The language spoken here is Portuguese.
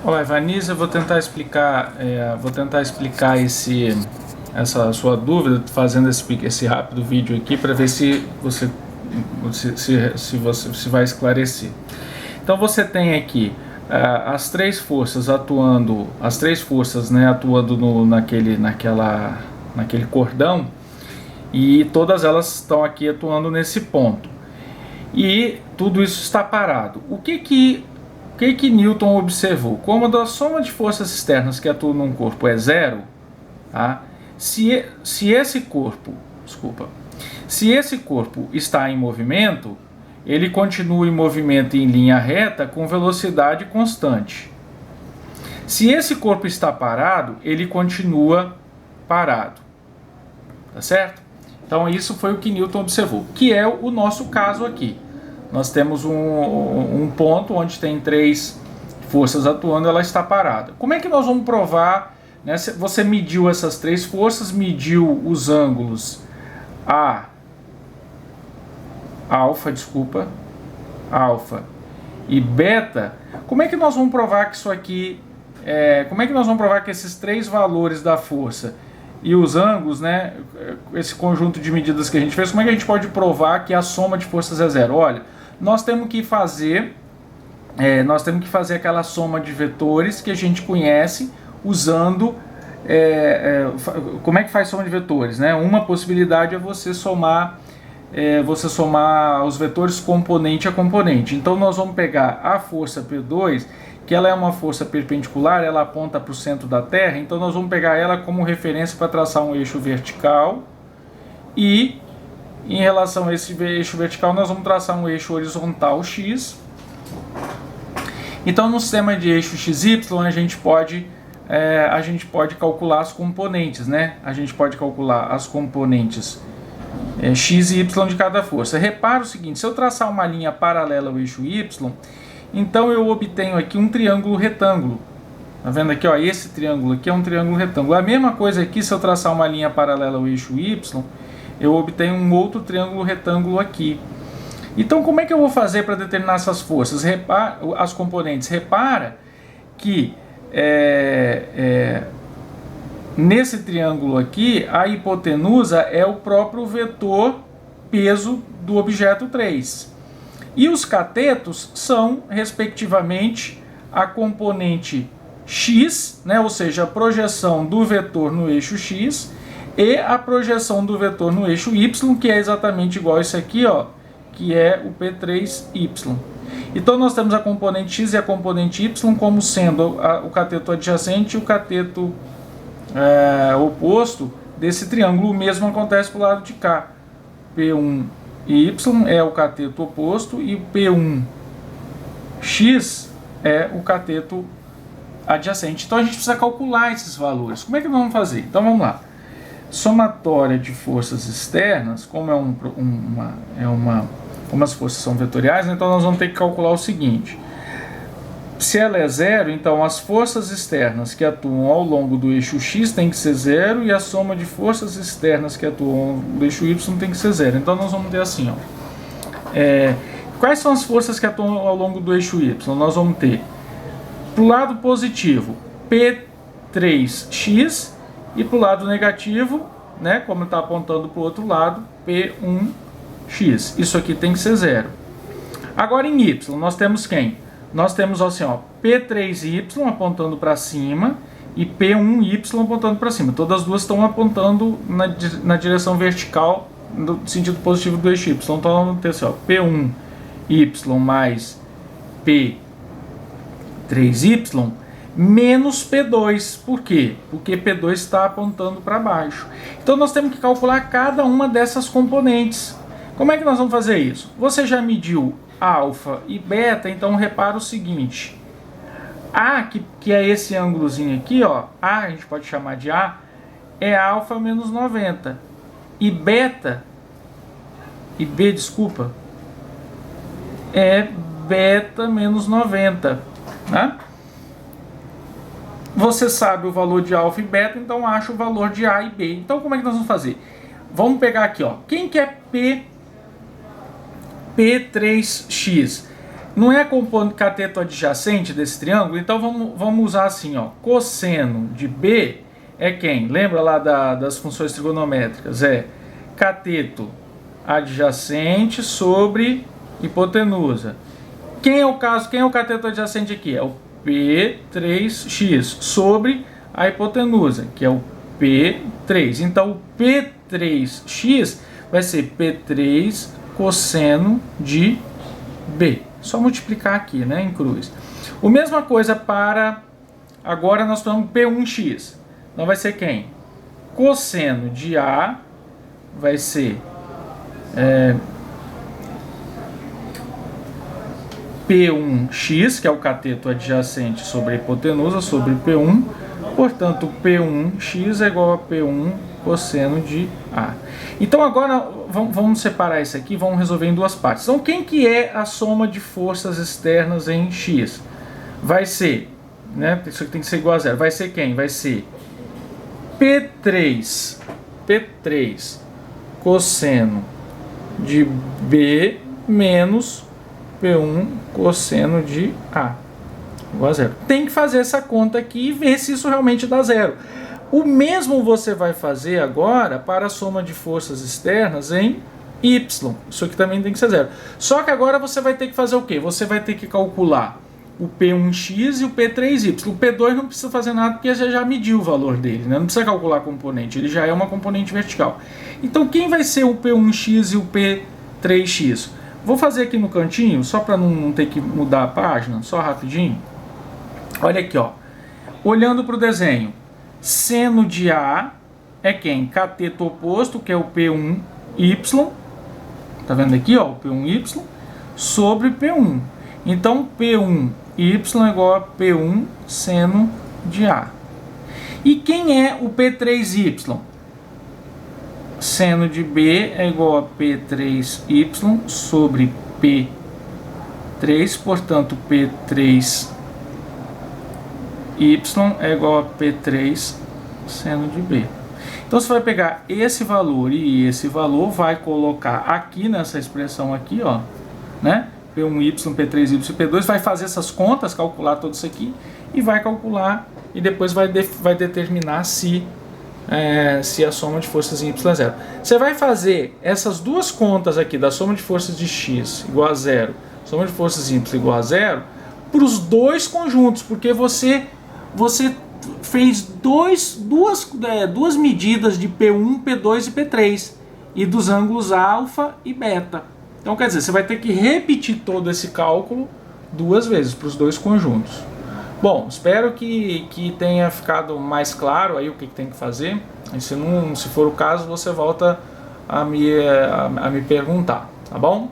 Olá, Vanessa, eu vou tentar explicar essa sua dúvida, fazendo esse rápido vídeo aqui para ver se você vai esclarecer. Então você tem aqui as três forças atuando, né, atuando naquele cordão, e todas elas estão aqui atuando nesse ponto. E tudo isso está parado. O que Newton observou? Como a soma de forças externas que atuam num corpo é zero, tá? Se esse corpo está em movimento, ele continua em movimento em linha reta com velocidade constante. Se esse corpo está parado, ele continua parado. Tá certo? Então isso foi o que Newton observou, que é o nosso caso aqui. Nós temos um ponto onde tem três forças atuando, ela está parada. Como é que nós vamos provar, né? Você mediu essas três forças, mediu os ângulos alfa e beta. Como é que nós vamos provar que isso aqui como é que nós vamos provar que esses três valores da força e os ângulos, né, esse conjunto de medidas que a gente fez, como é que a gente pode provar que a soma de forças é zero? Olha, nós temos que fazer aquela soma de vetores que a gente conhece usando como é que faz soma de vetores, né? Uma possibilidade é você somar os vetores componente a componente. Então nós vamos pegar a força P2, que ela é uma força perpendicular, ela aponta para o centro da Terra, então nós vamos pegar ela como referência para traçar um eixo vertical, e em relação a esse eixo vertical nós vamos traçar um eixo horizontal x. Então no sistema de eixo XY a gente pode calcular as componentes, né? A gente pode calcular as componentes x e y de cada força. Repara o seguinte, se eu traçar uma linha paralela ao eixo y, então eu obtenho aqui um triângulo retângulo. Tá vendo aqui, ó, esse triângulo aqui é um triângulo retângulo. A mesma coisa aqui, se eu traçar uma linha paralela ao eixo y, eu obtenho um outro triângulo retângulo aqui. Então como é que eu vou fazer para determinar essas forças? As componentes. Repara que nesse triângulo aqui, a hipotenusa é o próprio vetor peso do objeto 3. E os catetos são, respectivamente, a componente x, né, ou seja, a projeção do vetor no eixo x, e a projeção do vetor no eixo y, que é exatamente igual a isso aqui, ó, que é o P3y. Então nós temos a componente x e a componente y como sendo o cateto adjacente e o cateto oposto desse triângulo. O mesmo acontece para o lado de cá. P1 e y é o cateto oposto e P1x é o cateto adjacente. Então a gente precisa calcular esses valores. Como é que nós vamos fazer? Então vamos lá. Somatória de forças externas, como como as forças são vetoriais, então nós vamos ter que calcular o seguinte. Se ela é zero, então as forças externas que atuam ao longo do eixo x tem que ser zero, e a soma de forças externas que atuam no eixo y tem que ser zero. Então nós vamos ter assim, ó. Quais são as forças que atuam ao longo do eixo y? Nós vamos ter, para o lado positivo, P3x, e para o lado negativo, né, como está apontando para o outro lado, P1x. Isso aqui tem que ser zero. Agora em y, nós temos quem? Nós temos assim, ó, P3y apontando para cima e P1y apontando para cima. Todas as duas estão apontando na direção vertical, no sentido positivo do eixo y. Então vamos ter assim, ó, P1y mais P3y menos P2. Por quê? Porque P2 está apontando para baixo. Então nós temos que calcular cada uma dessas componentes. Como é que nós vamos fazer isso? Você já mediu alfa e beta, então repara o seguinte. A, que é esse ângulozinho aqui, ó, A, a gente pode chamar de A, é alfa menos 90. E beta, e B, desculpa, é beta menos 90, né? Você sabe o valor de alfa e beta, então acha o valor de A e B. Então como é que nós vamos fazer? Vamos pegar aqui, ó. Quem que é P3x? Não é cateto adjacente desse triângulo? Então vamos usar assim, ó. Cosseno de B é quem? Lembra lá das funções trigonométricas? É cateto adjacente sobre hipotenusa. Quem é o cateto adjacente aqui? É o P3x sobre a hipotenusa, que é o P3. Então, o P3x vai ser P3 cosseno de B. Só multiplicar aqui, né, em cruz. A mesma coisa para... Agora nós temos P1x. Então, vai ser quem? Cosseno de A vai ser... P1x, que é o cateto adjacente sobre a hipotenusa, sobre P1. Portanto, P1x é igual a P1 cosseno de A. Então, agora, vamos separar isso aqui, vamos resolver em duas partes. Então, quem que é a soma de forças externas em x? Vai ser, né, isso aqui tem que ser igual a zero. Vai ser quem? Vai ser P3 cosseno de B menos P1 cosseno de A igual a zero. Tem que fazer essa conta aqui e ver se isso realmente dá zero. O mesmo você vai fazer agora para a soma de forças externas em Y. Isso aqui também tem que ser zero. Só que agora você vai ter que fazer o quê? Você vai ter que calcular o P1x e o P3y. O P2 não precisa fazer nada porque você já mediu o valor dele, né? Não precisa calcular a componente, ele já é uma componente vertical. Então quem vai ser o P1x e o P3x? Vou fazer aqui no cantinho, só para não ter que mudar a página, só rapidinho. Olha aqui, ó. Olhando para o desenho, seno de A é quem? Cateto oposto, que é o P1y. Tá vendo aqui, ó, o P1y sobre P1. Então, P1y é igual a P1 seno de A. E quem é o P3y? Seno de B é igual a P3y sobre P3, portanto, P3y é igual a P3 seno de B. Então, você vai pegar esse valor e esse valor, vai colocar aqui nessa expressão aqui, ó, né? P1y, P3y e P2, vai fazer essas contas, calcular tudo isso aqui, e vai calcular, e depois vai determinar se a soma de forças em y é zero. Você vai fazer essas duas contas aqui, da soma de forças de x igual a zero, soma de forças em y igual a zero, para os dois conjuntos, porque você fez duas medidas de P1, P2 e P3, e dos ângulos alfa e beta. Então, quer dizer, você vai ter que repetir todo esse cálculo duas vezes para os dois conjuntos. Bom, espero que tenha ficado mais claro aí o que tem que fazer. E se for o caso, você volta a me perguntar, tá bom?